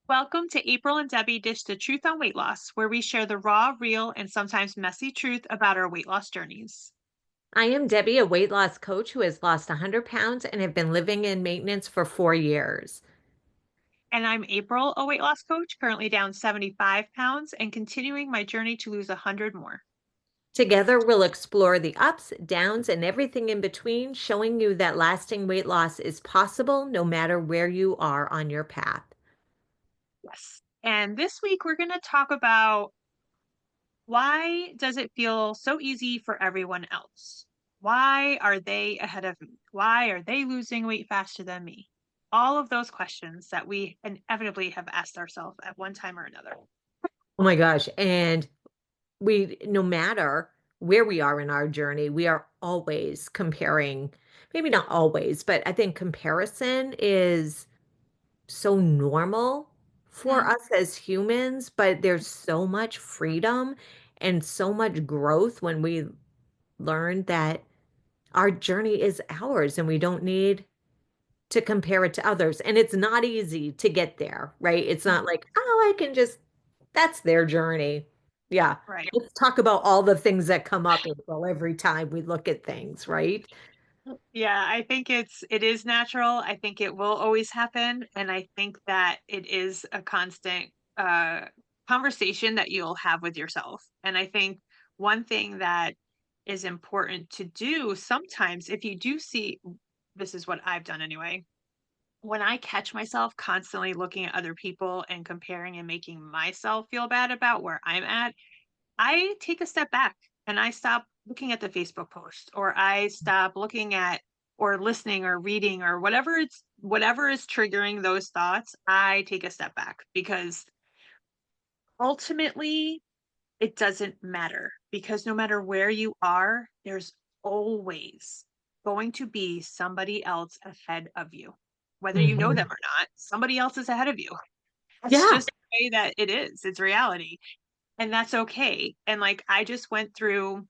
Welcome to April and Debbie Dish the Truth on Weight Loss, where we share the raw, real, and sometimes messy truth about our weight loss journeys. I am Debbie, a weight loss coach who has lost 100 pounds and have been living in maintenance for 4 years. And I'm April, a weight loss coach, currently down 75 pounds and continuing my journey to lose 100 more. Together, we'll explore the ups, downs, and everything in between, showing you that lasting weight loss is possible no matter where you are on your path. Yes. And this week, we're going to talk about why does it feel so easy for everyone else? Why are they ahead of me? Why are they losing weight faster than me? All of those questions that we inevitably have asked ourselves at one time or another. Oh my gosh. And no matter where we are in our journey, we are always comparing, maybe not always, but I think comparison is so normal for Mhm. us as humans, but there's so much freedom and so much growth when we learn that our journey is ours and we don't need to compare it to others. And it's not easy to get there, right? It's not Mhm. like, oh, I can just, that's their journey. Yeah. Right. Let's talk about all the things that come up, April, every time we look at things, right? Yeah, I think it is natural. I think it will always happen, and I think that it is a constant conversation that you'll have with yourself. And I think one thing that is important to do sometimes, if you do see, this is what I've done anyway. When I catch myself constantly looking at other people and comparing and making myself feel bad about where I'm at, I take a step back and I stop looking at the Facebook post, or I stop looking at or listening or reading or whatever is triggering those thoughts. I take a step back because ultimately it doesn't matter, because no matter where you are, there's always going to be somebody else ahead of you. Whether you know them Mhm. or not, somebody else is ahead of you. That's Yeah. just the way that it is. It's reality. And that's okay. And like I just went through,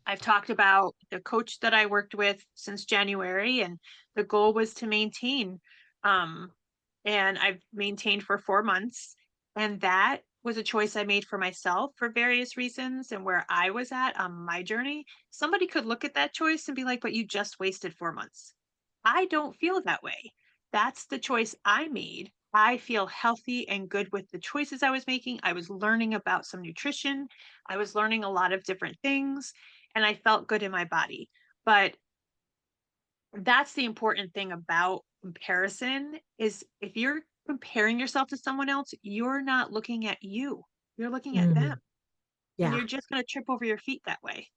I've talked about the coach that I worked with since January, and the goal was to maintain. Um, and I've maintained for 4 months. And that was a choice I made for myself for various reasons and where I was at on my journey. Somebody could look at that choice and be like, but you just wasted 4 months. I don't feel that way. That's the choice I made. I feel healthy and good with the choices I was making. I was learning about some nutrition. I was learning a lot of different things and I felt good in my body. But that's the important thing about comparison is if you're comparing yourself to someone else, you're not looking at you. You're looking at them Mhm. and Yeah. you're just going to trip over your feet that way.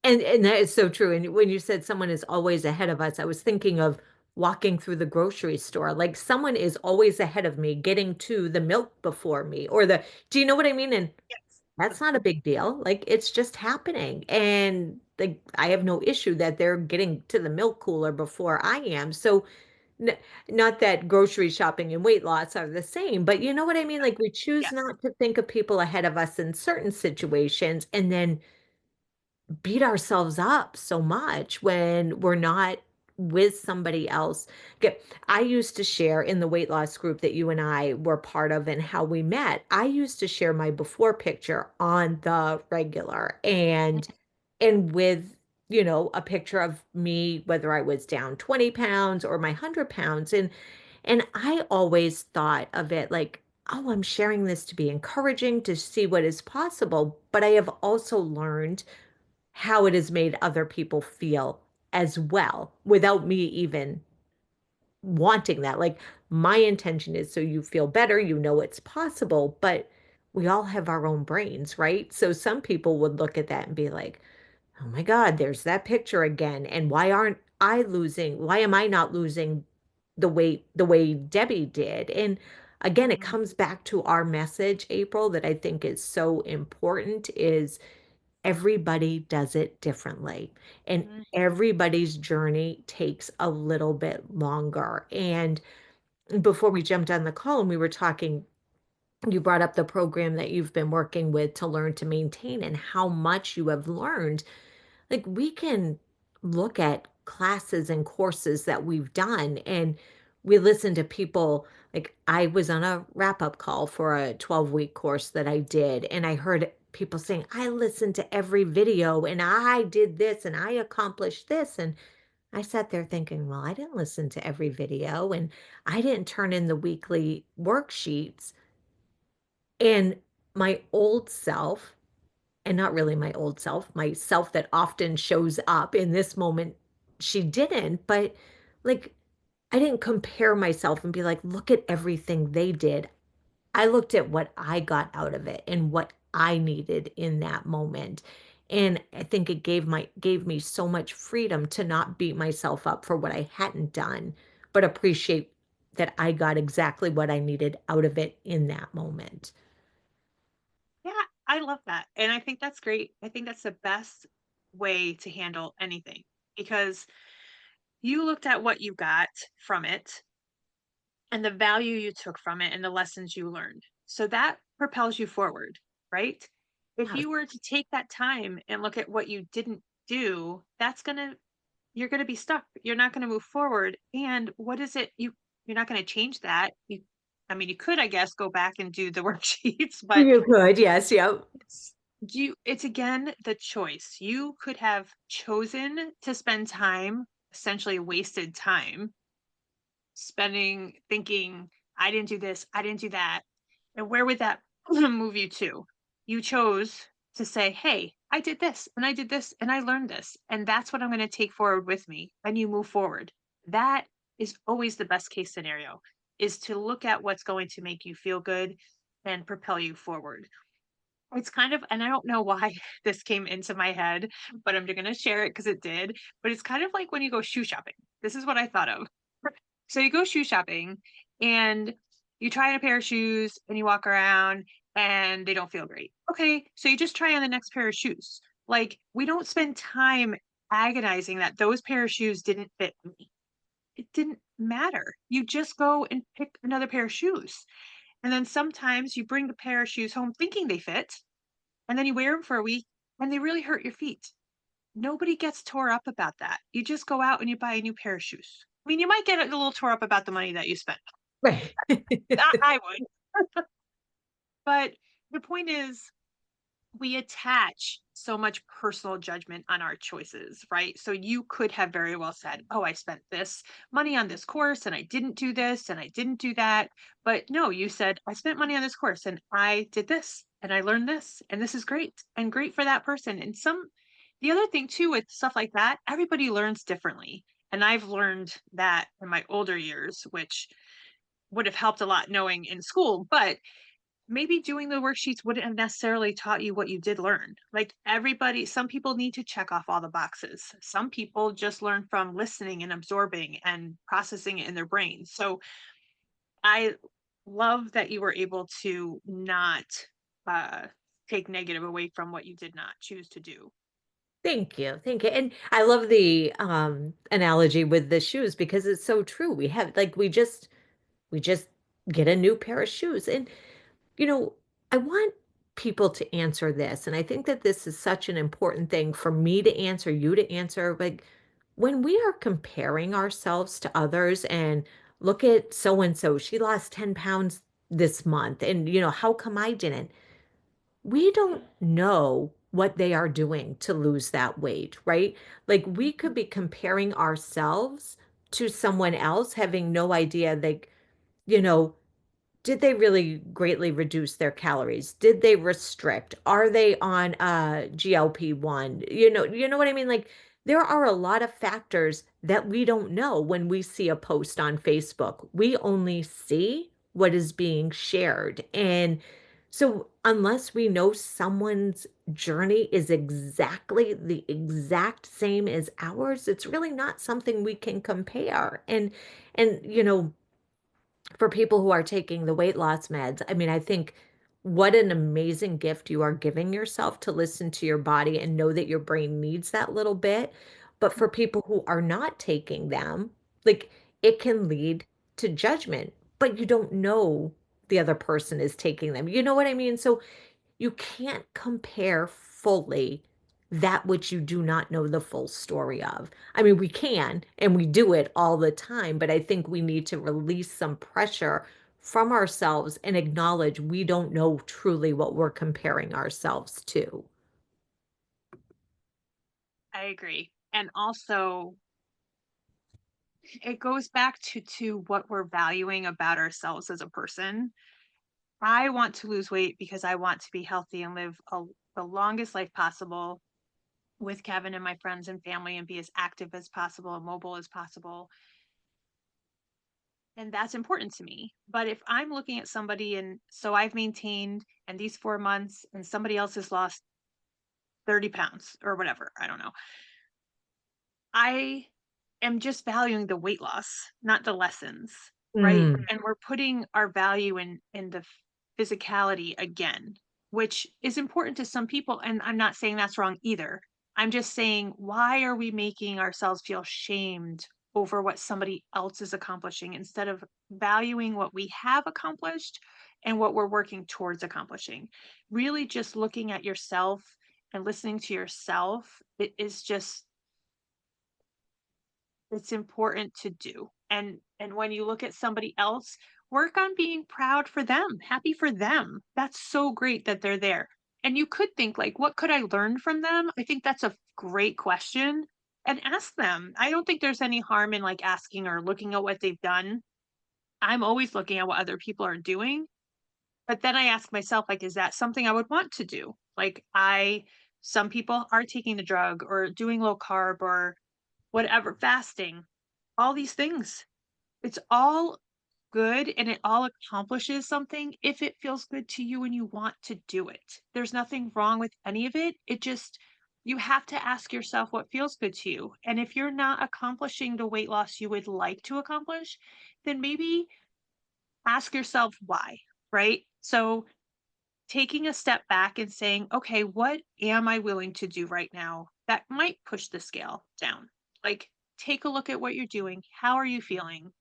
And that is so true, and when you said someone is always ahead of us, I was thinking of walking through the grocery store, like, someone is always ahead of me getting to the milk before me or the do you know what I mean? And Yes. that's not a big deal, like, it's just happening, and, like, I have no issue that they're getting to the milk cooler before I am, so, n not that grocery shopping and weight loss are the same, but you know what I mean? Like, we choose Yes. not to think of people ahead of us in certain situations and then beat ourselves up so much when we're not with somebody else. Okay, I used to share in the weight loss group that you and I were part of and how we met. I used to share my before picture on the regular and with a picture of me whether I was down 20 pounds or my 100 pounds and I always thought of it like, oh, I'm sharing this to be encouraging to see what is possible, but I have also learned how it has made other people feel as well without me even wanting that. Like, my intention is so you feel better, you know it's possible, but we all have our own brains, right? So some people would look at that and be like, oh my God, there's that picture again. And why aren't I losing? Why am I not losing the weight the way Debbie did? And again, it Mhm. comes back to our message, April, that I think is so important is everybody does it differently, and Mhm. everybody's journey takes a little bit longer. And before we jumped on the call and we were talking, you brought up the program that you've been working with to learn to maintain and how much you have learned. Like, we can look at classes and courses that we've done, and we listen to people, like I was on a wrap-up call for a 12-week course that I did, and I heard people saying, I listened to every video and I did this and I accomplished this. And I sat there thinking, well, I didn't listen to every video and I didn't turn in the weekly worksheets. And my old self, and not really my old self, my self that often shows up in this moment, she didn't, but like I didn't compare myself and be like, look at everything they did. I looked at what I got out of it and what I needed in that moment. And I think it gave me so much freedom to not beat myself up for what I hadn't done, but appreciate that I got exactly what I needed out of it in that moment. Yeah, I love that. And I think that's great. I think that's the best way to handle anything because you looked at what you got from it and the value you took from it and the lessons you learned. So that propels you forward, right? If Yes. you were to take that time and look at what you didn't do, you're going to be stuck. You're not going to move forward. And what is it you're not going to change that. I mean, you could, I guess, go back and do the worksheets, but You could, yes, yep. it's it's again the choice. You could have chosen to spend time, essentially wasted time, spending thinking, I didn't do this, I didn't do that. And where would that move you to? You chose to say, hey, I did this and I did this and I learned this. And that's what I'm going to take forward with me. And you move forward. That is always the best case scenario, is to look at what's going to make you feel good and propel you forward. It's kind of, and I don't know why this came into my head, but I'm going to share it because it did. But it's kind of like when you go shoe shopping. This is what I thought of. So you go shoe shopping and you try on a pair of shoes and you walk around and they don't feel great. Okay, so you just try on the next pair of shoes. Like, we don't spend time agonizing that those pair of shoes didn't fit me. It didn't matter. You just go and pick another pair of shoes. And then sometimes you bring the pair of shoes home thinking they fit, and then you wear them for a week and they really hurt your feet. Nobody gets tore up about that. You just go out and you buy a new pair of shoes. I mean, you might get a little tore up about the money that you spent. Right. I would. But the point is, we attach so much personal judgment on our choices, right? So you could have very well said, oh, I spent this money on this course and I didn't do this and I didn't do that. But no, you said, I spent money on this course and I did this and I learned this and this is great and great for that person. And the other thing too with stuff like that, everybody learns differently. And I've learned that in my older years, which would have helped a lot knowing in school, but maybe doing the worksheets wouldn't have necessarily taught you what you did learn. Like, everybody, some people need to check off all the boxes. Some people just learn from listening and absorbing and processing it in their brains. So I love that you were able to not uh, take negative away from what you did not choose to do. Thank you, thank you, and I love the, analogy with the shoes because it's so true. We just get a new pair of shoes, and, you know, I want people to answer this, and I think that this is such an important thing for me to answer, you to answer, like, when we are comparing ourselves to others and look at so and so, she lost 10 pounds this month, and, how come I didn't? We don't know what they are doing to lose that weight, right? Like we could be comparing ourselves to someone else, having no idea, like, you know, did they really greatly reduce their calories? Did they restrict? Are they on GLP-1? You know what I mean? Like there are a lot of factors that we don't know when we see a post on Facebook. We only see what is being shared. And so unless we know someone's journey is exactly the exact same as ours, it's really not something we can compare. And for people who are taking the weight loss meds, I mean, I think what an amazing gift you are giving yourself to listen to your body and know that your brain needs that little bit. But for people who are not taking them, like it can lead to judgment, but you don't know the other person is taking them. You know what I mean? So you can't compare fully that which you do not know the full story of. I mean, we can and we do it all the time, but I think we need to release some pressure from ourselves and acknowledge we don't know truly what we're comparing ourselves to. I agree. And also, it goes back to what we're valuing about ourselves as a person. I want to lose weight because I want to be healthy and live the longest life possible with Kevin and my friends and family and be as active as possible and mobile as possible. And that's important to me. But if I'm looking at somebody and so I've maintained and these 4 months and somebody else has lost 30 pounds or whatever, I don't know. I am just valuing the weight loss, not the lessons, right? Mm. And we're putting our value in the physicality again, which is important to some people. And I'm not saying that's wrong either. I'm just saying, why are we making ourselves feel shamed over what somebody else is accomplishing instead of valuing what we have accomplished and what we're working towards accomplishing? Really, just looking at yourself and listening to yourself, it is just it's important to do. And when you look at somebody else, work on being proud for them, happy for them. That's so great that they're there. And you could think like, what could I learn from them? I think that's a great question. And ask them. I don't think there's any harm in like asking or looking at what they've done. I'm always looking at what other people are doing. But then I ask myself, like, is that something I would want to do? Some people are taking the drug or doing low carb or whatever, fasting, all these things. It's all good and it all accomplishes something if it feels good to you and you want to do it. There's nothing wrong with any of it. It just, you have to ask yourself what feels good to you. And if you're not accomplishing the weight loss you would like to accomplish, then maybe ask yourself why, right? So taking a step back and saying, okay, what am I willing to do right now that might push the scale down? Like, take a look at what you're doing. How are you feeling?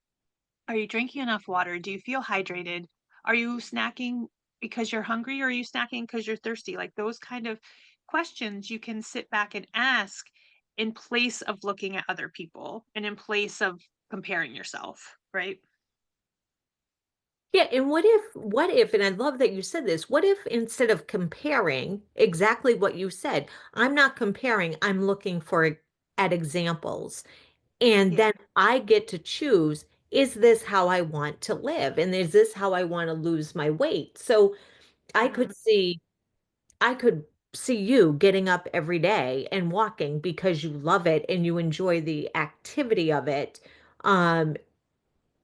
Are you drinking enough water? Do you feel hydrated? Are you snacking because you're hungry or are you snacking because you're thirsty? Like those kind of questions you can sit back and ask in place of looking at other people and in place of comparing yourself, right? Yeah, and what if, and I love that you said this, what if instead of comparing exactly what you said, I'm not comparing, I'm looking for at examples. And Yeah. then I get to choose, is this how I want to live? And is this how I want to lose my weight? So I Mhm. could see, I could see you getting up every day and walking because you love it and you enjoy the activity of it. Um,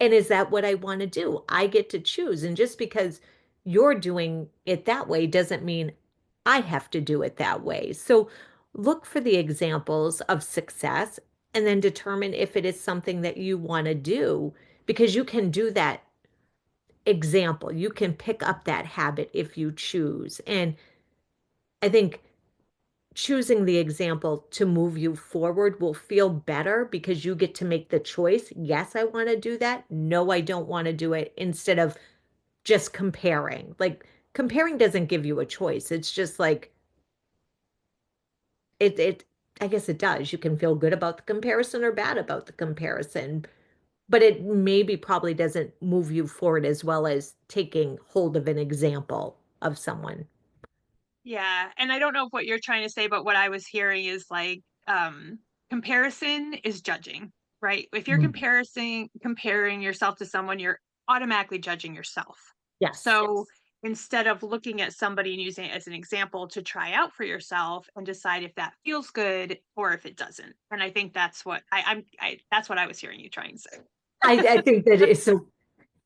and is that what I wanna do? I get to choose, and just because you're doing it that way doesn't mean I have to do it that way. So, look for the examples of success and then determine if it is something that you wanna do, because you can do that example. You can pick up that habit if you choose, and I think choosing the example to move you forward will feel better because you get to make the choice. Yes, I want to do that. No, I don't want to do it, instead of just comparing. Like, comparing doesn't give you a choice. It's just like it I guess it does. You can feel good about the comparison or bad about the comparison, but it maybe probably doesn't move you forward as well as taking hold of an example of someone. Yeah, and I don't know what you're trying to say, but what I was hearing is like comparison is judging, right? If you're Mm. comparing yourself to someone, you're automatically judging yourself. Yes. So instead of looking at somebody and using it as an example to try out for yourself and decide if that feels good or if it doesn't. And I think that's what that's what I was hearing you trying to say. I think that is so.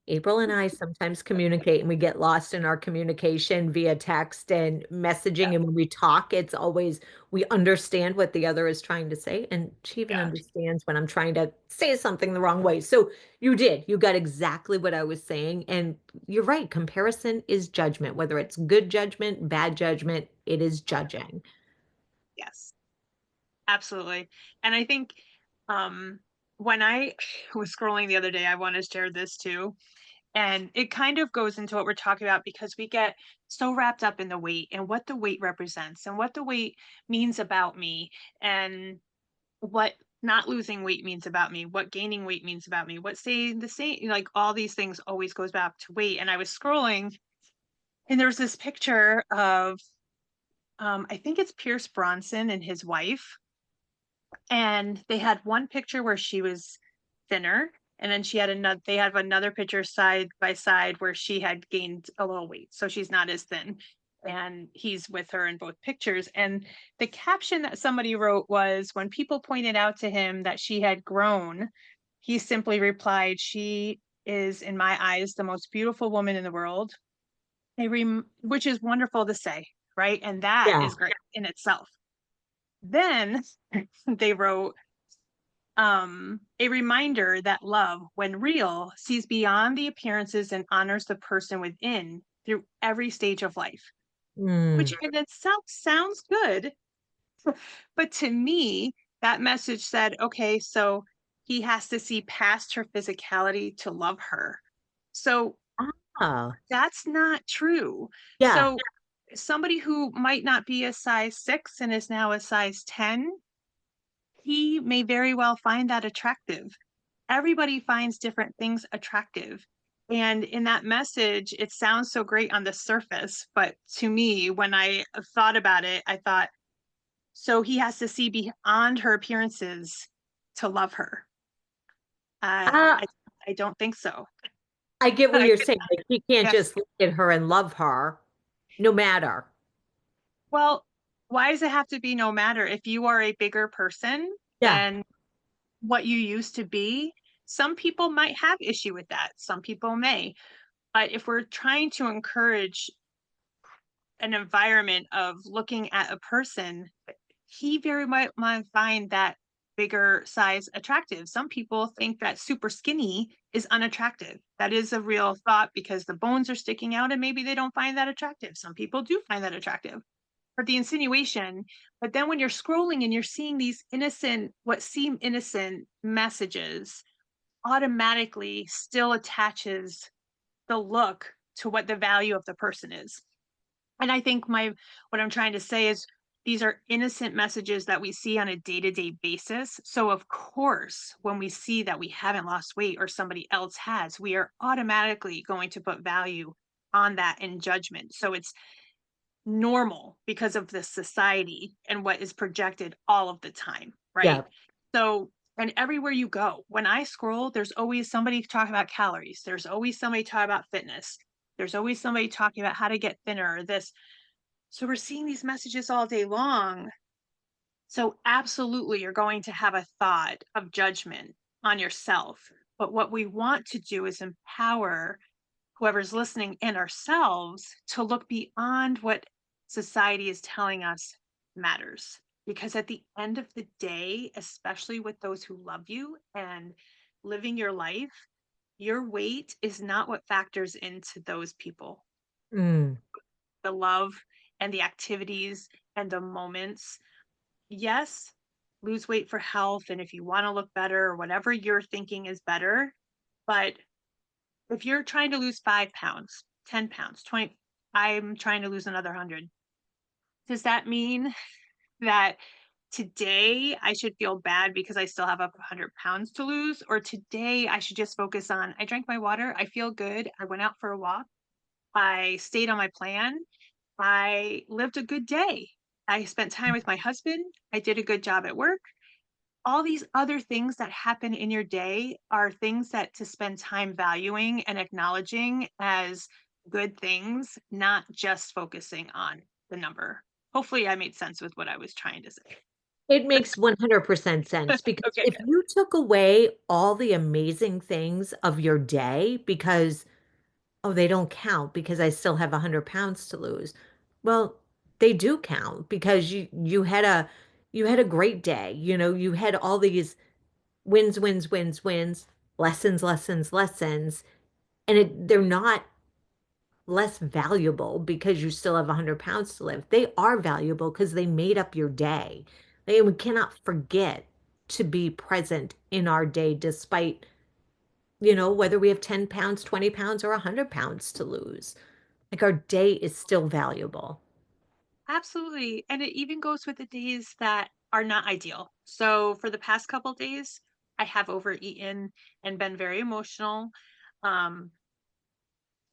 April and I sometimes communicate and we get lost in our communication via text and Yeah, messaging. And when we talk, it's always we understand what the other is trying to say. And she even yeah. understands when I'm trying to say something the wrong way. So you got exactly what I was saying. And you're right. Comparison is judgment, whether it's good judgment, bad judgment, it is judging. Yes. Absolutely. And I think when I was scrolling the other day, I want to share this too. And it kind of goes into what we're talking about because we get so wrapped up in the weight and what the weight represents and what the weight means about me and what not losing weight means about me, what gaining weight means about me, what staying the same, like all these things always goes back to weight. And I was scrolling and there was this picture of I think it's Pierce Bronson and his wife. And they had one picture where she was thinner, and then she had another they have another picture side by side where she had gained a little weight. So she's not as thin. And he's with her in both pictures. And the caption that somebody wrote was when people pointed out to him that she had grown, he simply replied, "She is, in my eyes, the most beautiful woman in the world." Which is wonderful to say, right? And that Yeah. is great in itself. Then they wrote, a reminder that love, when real, sees beyond the appearances and honors the person within through every stage of life, which Mm. in itself sounds good. But to me, that message said, okay, so he has to see past her physicality to love her. So Oh, that's not true. yeah. So somebody who might not be a size 6 and is now a size 10, he may very well find that attractive. Everybody finds different things attractive. And in that message, it sounds so great on the surface. But to me, when I thought about it, I thought, so he has to see beyond her appearances to love her. Uh, Uh, I, I don't think so. I get what I you're could, saying. Like, you can't yes. just look at her and love her, no matter. Well, why does it have to be no matter if you are a bigger person Yeah. than what you used to be? Some people might have issue with that. Some people may. But if we're trying to encourage an environment of looking at a person, he very might find that bigger size attractive. Some people think that super skinny is unattractive. That is a real thought because the bones are sticking out and maybe they don't find that attractive. Some people do find that attractive. But the insinuation, but then when you're scrolling and you're seeing these innocent, what seem innocent messages, automatically still attaches the look to what the value of the person is. And I think what I'm trying to say is these are innocent messages that we see on a day-to-day basis. So of course, when we see that we haven't lost weight or somebody else has, we are automatically going to put value on that in judgment. So it's normal because of the society and what is projected all of the time, Yeah. right? So, and everywhere you go, when I scroll, there's always somebody talking about calories. There's always somebody talking about fitness. There's always somebody talking about how to get thinner or this. So we're seeing these messages all day long. So absolutely, you're going to have a thought of judgment on yourself. But what we want to do is empower whoever's listening and ourselves to look beyond what society is telling us matters. Because at the end of the day, especially with those who love you and living your life, your weight is not what factors into those people. Mm. The love and the activities and the moments. Yes, lose weight for health. And if you want to look better or whatever you're thinking is better, but if you're trying to lose 5 pounds, 10 pounds, 20, I'm trying to lose another 100. Does that mean that today I should feel bad because I still have 100 pounds to lose? Or today I should just focus on, I drank my water, I feel good, I went out for a walk, I stayed on my plan, I lived a good day, I spent time with my husband, I did a good job at work. All these other things that happen in your day are things that to spend time valuing and acknowledging as good things, not just focusing on the number. Hopefully, I made sense with what I was trying to say. It makes 100% sense because Okay, if good. you took away all the amazing things of your day because, oh, they don't count because I still have 100 pounds to lose. Well, they do count because you had a great day. You know, you had all these wins, wins, wins, wins, lessons, lessons, lessons, and they're not less valuable because you still have 100 pounds to live. They are valuable because they made up your day. We cannot forget to be present in our day despite whether we have 10 pounds, 20 pounds, or 100 pounds to lose. Like our day is still valuable. Absolutely. And it even goes with the days that are not ideal. So for the past couple days, I have overeaten and been very emotional. Um,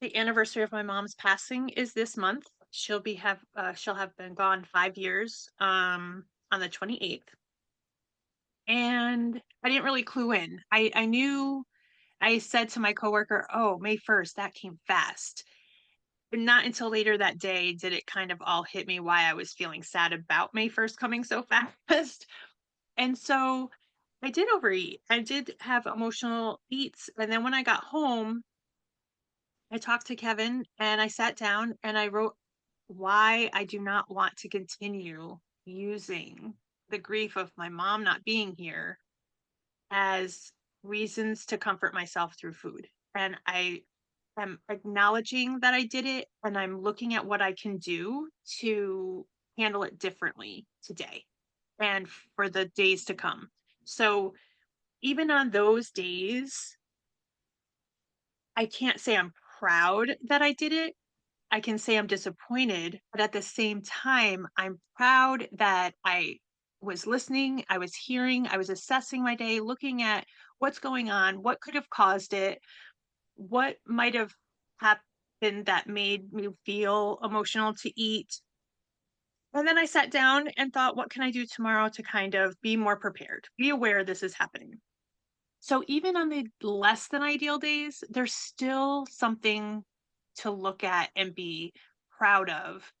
the anniversary of my mom's passing is this month. She'll have been gone 5 years on the 28th. And I didn't really clue in. I knew I said to my coworker, "Oh, May 1st, that came fast." But not until later that day did it kind of all hit me why I was feeling sad about May 1st coming so fast. And so I did overeat. I did have emotional eats. And then when I got home, I talked to Kevin and I sat down and I wrote why I do not want to continue using the grief of my mom not being here as reasons to comfort myself through food. And I'm acknowledging that I did it and I'm looking at what I can do to handle it differently today and for the days to come. So even on those days, I can't say I'm proud that I did it. I can say I'm disappointed, but at the same time, I'm proud that I was listening, I was hearing, I was assessing my day, looking at what's going on, what could have caused it, what might have happened that made me feel emotional to eat. And then I sat down and thought, what can I do tomorrow to kind of be more prepared, be aware this is happening? So even on the less than ideal days, there's still something to look at and be proud of.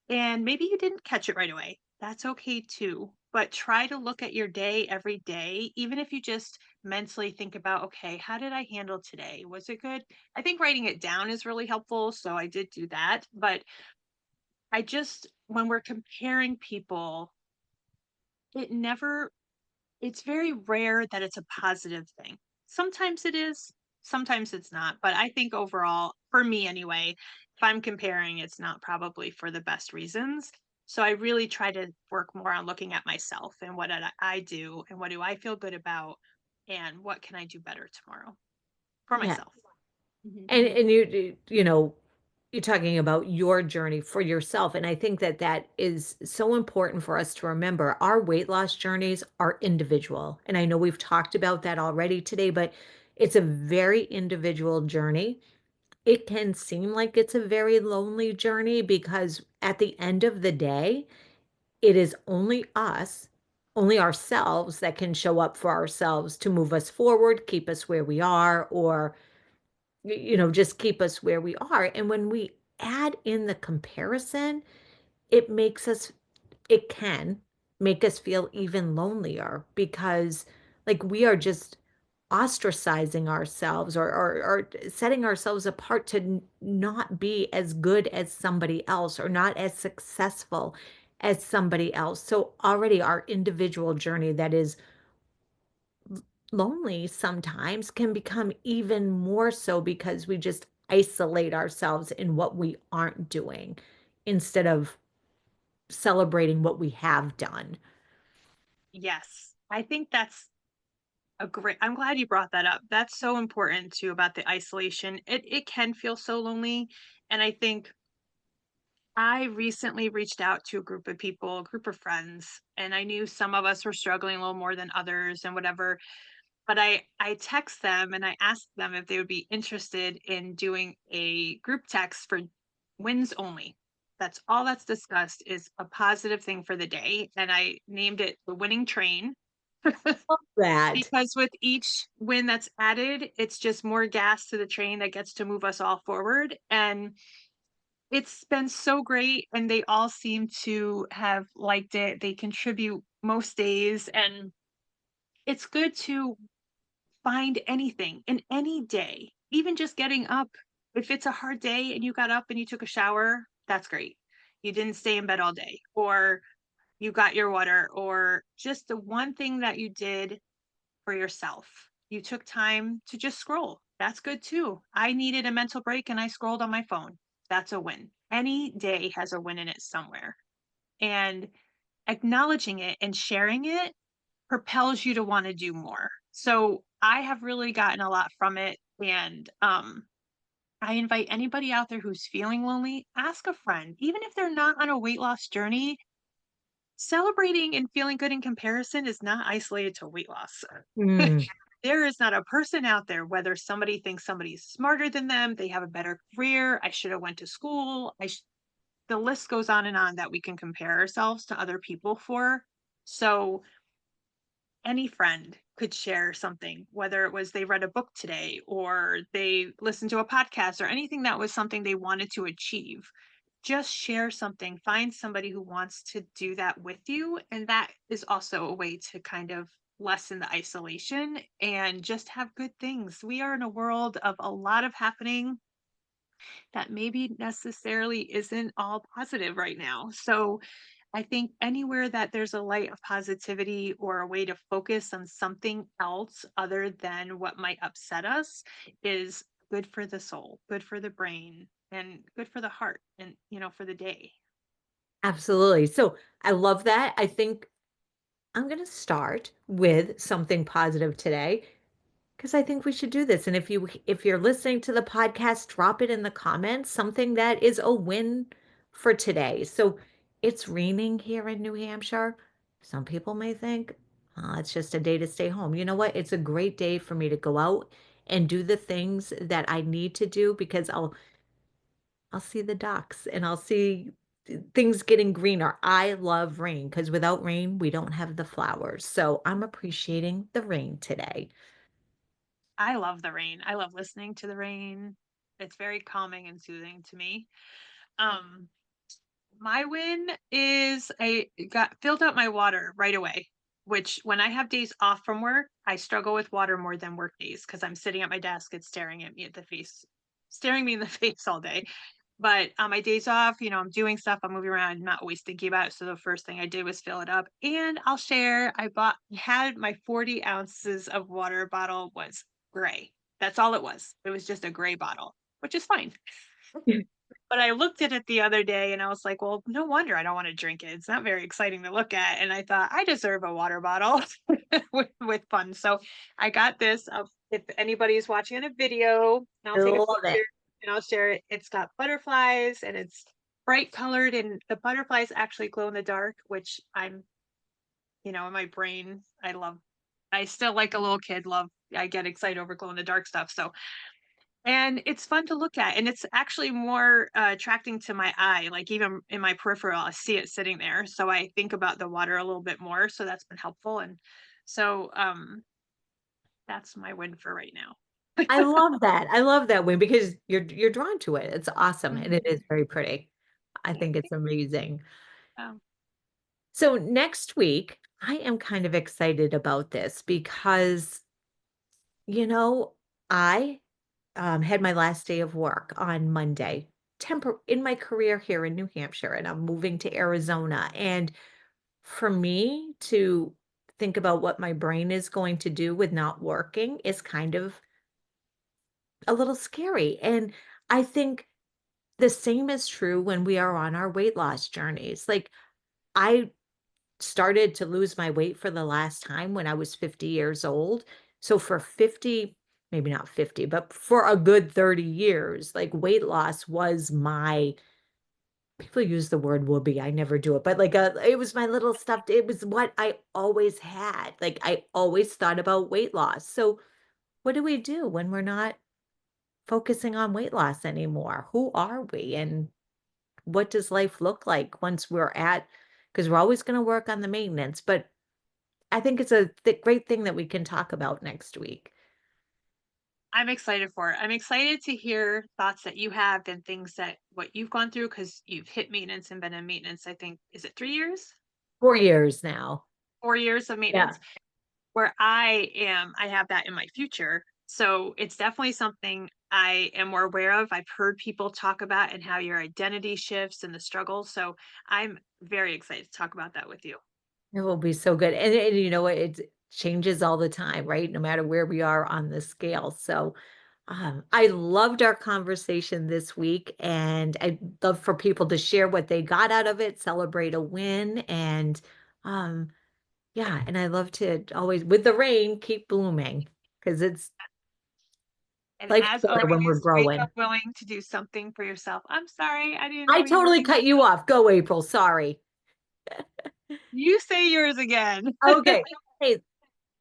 And maybe you didn't catch it right away. That's okay too. But try to look at your day every day, even if you just mentally think about, okay, how did I handle today? Was it good? I think writing it down is really helpful. So I did do that. But when we're comparing people, it never it's very rare that it's a positive thing. Sometimes it is, sometimes it's not, but I think overall, for me anyway, if I'm comparing, it's not probably for the best reasons. So I really try to work more on looking at myself and what did I do and what do I feel good about and what can I do better tomorrow for Yeah. myself. Mhm. And you're talking about your journey for yourself, and I think that that is so important for us to remember. Our weight loss journeys are individual, and I know we've talked about that already today, but it's a very individual journey. It can seem like it's a very lonely journey because at the end of the day, it is only us, only ourselves that can show up for ourselves to move us forward, keep us where we are, or just keep us where we are. And when we add in the comparison, it makes us it can make us feel even lonelier because like we are just ostracizing ourselves or setting ourselves apart to not be as good as somebody else or not as successful as somebody else. So already our individual journey that is lonely sometimes can become even more so because we just isolate ourselves in what we aren't doing instead of celebrating what we have done. Yes. I think that's I'm glad you brought that up. That's so important too about the isolation. It can feel so lonely. And I think I recently reached out to a group of people, a group of friends, and I knew some of us were struggling a little more than others and whatever. But I text them and I asked them if they would be interested in doing a group text for wins only. That's all that's discussed is a positive thing for the day. And I named it the winning train That because with each win that's added, it's just more gas to the train that gets to move us all forward. And it's been so great, and they all seem to have liked it. They contribute most days, and it's good to find anything in any day, even just getting up. If it's a hard day and you got up and you took a shower, that's great. You didn't stay in bed all day, or you got your water, or just the one thing that you did for yourself. You took time to just scroll. That's good too. I needed a mental break and I scrolled on my phone. That's a win. Any day has a win in it somewhere. And acknowledging it and sharing it propels you to want to do more. So I have really gotten a lot from it. And I invite anybody out there who's feeling lonely, ask a friend, even if they're not on a weight loss journey. Celebrating and feeling good in comparison is not isolated to weight loss. Mm, There is not a person out there, whether somebody thinks somebody's smarter than them, they have a better career, I should have went to school, the list goes on and on that we can compare ourselves to other people for. So any friend could share something, whether it was they read a book today or they listened to a podcast or anything that was something they wanted to achieve. Just share something, find somebody who wants to do that with you. And that is also a way to kind of lessen the isolation and just have good things. We are in a world of a lot of happening that maybe necessarily isn't all positive right now. So I think anywhere that there's a light of positivity or a way to focus on something else other than what might upset us is good for the soul, good for the brain, and good for the heart and, for the day. absolutely. So I love that. I think I'm going to start with something positive today. Because I think we should do this, and if you're listening to the podcast, drop it in the comments, something that is a win for today. So, it's raining here in New Hampshire. Some people may think, "Oh, it's just a day to stay home." You know what? It's a great day for me to go out and do the things that I need to do because I'll see the ducks and I'll see things getting greener. I love rain because without rain, we don't have the flowers. So, I'm appreciating the rain today. I love the rain. I love listening to the rain. It's very calming and soothing to me. Um, my win is I got filled up my water right away, which when I have days off from work, I struggle with water more than work days because I'm sitting at my desk, it's staring me in the face all day. But on my days off, I'm doing stuff, I'm moving around, not always thinking about it. So the first thing I did was fill it up. And I'll share, had my 40 ounces of water bottle was gray. That's all it was. It was just a gray bottle, which is fine. But I looked at it the other day and I was like, well, no wonder I don't want to drink it. It's not very exciting to look at. And I thought I deserve a water bottle with fun. So I got this. If anybody's watching on a video, and I'll I take a love it. picture and I'll share it. It's got butterflies and it's bright colored, and the butterflies actually glow in the dark, which in my brain, I still like a little kid I get excited over glow in the dark stuff. So and it's fun to look at, and it's actually more, attracting to my eye, like, even in my peripheral, I see it sitting there, so I think about the water a little bit more, so that's been helpful, and so, that's my win for right now. I love that. I love that win because you're drawn to it. It's awesome, and it is Mhm. very pretty. I Thank think you. it's amazing. Um, So next week, I am kind of excited about this because, you know, I had my last day of work on Monday, in my career here in New Hampshire, and I'm moving to Arizona. And for me to think about what my brain is going to do with not working is kind of a little scary. And I think the same is true when we are on our weight loss journeys. Like, I started to lose my weight for the last time when I was 50 years old. So for 50, maybe not 50, but for a good 30 years, like weight loss was my people use the word "whoopee." I never do it, but like it was my little stuffed, it was what I always had. Like I always thought about weight loss. So what do we do when we're not focusing on weight loss anymore? Who are we? And what does life look like once we're at, because we're always going to work on the maintenance, but I think it's a great thing that we can talk about next week. I'm excited for it. I'm excited to hear thoughts that you have and things that what you've gone through because 'cause you've hit maintenance and been in maintenance, I think is it 3 years? 4 years now. 4 years of Yeah. maintenance? Where I have that in my future. So it's definitely something I am more aware of. I've heard people talk about and how your identity shifts and the struggle. So I'm very excited to talk about that with you. It will be so good. And you know what? It changes all the time, right? No matter where we are on the scale. So I loved our conversation this week, and I'd love for people to share what they got out of it, celebrate a win, and yeah, and I love to always, with the rain, keep blooming because it's And life's as better when we're always, wake growing. up willing to do something for yourself. I'm sorry, I didn't I know you were totally cut you off. Go, April. Sorry. you say yours again. Okay. Hey,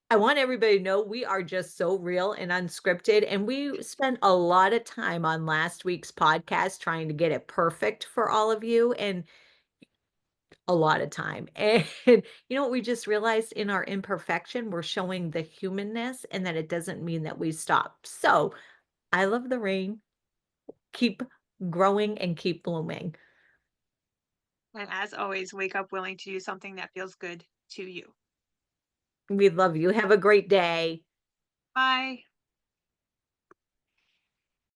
I want everybody to know we are just so real and unscripted, and we spent a lot of time on last week's podcast trying to get it perfect for all of you, and a lot of time. And you know what we just realized in our imperfection, we're showing the humanness and that it doesn't mean that we stop. So I love the rain. Keep growing and keep blooming. And as always, wake up willing to do something that feels good to you. We love you. Have a great day. Bye.